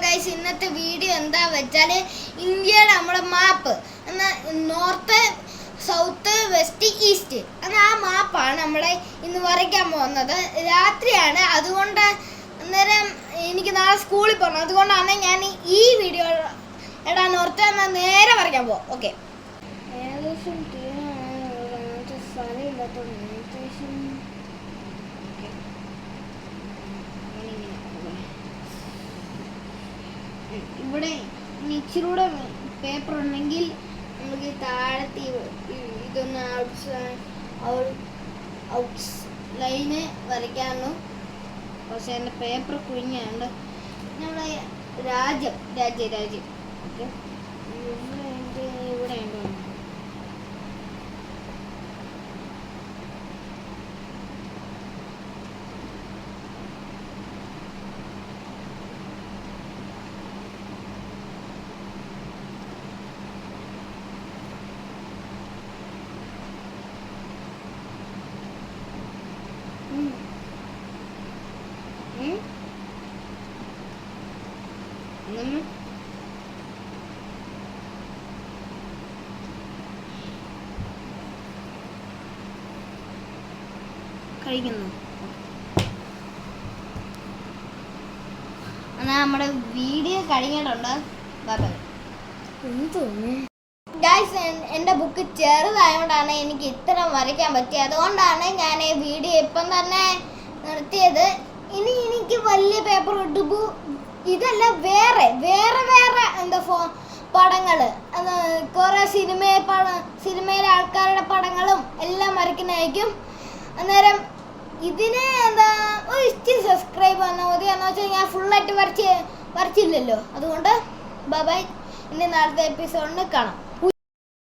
Guys, ഇന്നത്തെ video എന്താ വെച്ചാൽ ഇന്ത്യയുടെ നമ്മുടെ മാപ്പ് എന്നാൽ നോർത്ത്, സൗത്ത്, വെസ്റ്റ്, ഈസ്റ്റ് എന്ന ആ മാപ്പാണ് നമ്മളെ ഇന്ന് വരയ്ക്കാൻ പോകുന്നത്. രാത്രിയാണ്, അതുകൊണ്ട് അന്നേരം എനിക്ക് നാളെ സ്കൂളിൽ പോകണം. അതുകൊണ്ടാണ് ഞാൻ ഈ വീഡിയോ നോർത്ത് എന്നാൽ നേരെ വരയ്ക്കാൻ പോകും. ഓക്കെ, ഏകദേശം സ്ഥലമില്ലാത്ത ഇവിടെ ഇച്ചിരൂടെ പേപ്പർ ഉണ്ടെങ്കിൽ നമുക്ക് താഴത്തെ ഇതൊന്ന് ഔട്ട്സ് ലൈന് വരയ്ക്കാമെന്നു. പക്ഷെ എൻ്റെ പേപ്പർ കുഴിഞ്ഞുണ്ട്. നമ്മുടെ രാജ്യം ഓക്കെ, ഇവിടെ ഉണ്ടോ കഴിക്കുന്നു. എന്നാൽ നമ്മുടെ വീഡിയോ കഴിഞ്ഞിട്ടുണ്ട്. ഗൈസ്, എൻ്റെ ബുക്ക് ചെറുതായതുകൊണ്ടാണ് എനിക്ക് ഇത്ര വരയ്ക്കാൻ പറ്റിയത്. അതുകൊണ്ടാണ് ഞാൻ ഈ വീഡിയോ ഇപ്പം തന്നെ നിർത്തിയത്. ഇനി എനിക്ക് വലിയ പേപ്പർ കിട്ടുമ്പോൾ ഇതല്ല, വേറെ എന്താ പടങ്ങൾ, കുറേ സിനിമയിലെ ആൾക്കാരുടെ പടങ്ങളും എല്ലാം വരയ്ക്കുന്നതായിരിക്കും. അന്നേരം ഇതിന് എന്താ ഒരു ഇച്ചിരി സബ്സ്ക്രൈബ് വന്നാൽ മതി. എന്ന് വെച്ചാൽ ഞാൻ ഫുള്ളായിട്ട് വരച്ചില്ലല്ലോ. അതുകൊണ്ട് ബൈ, ഇനി നാളത്തെ എപ്പിസോഡിന് കാണാം.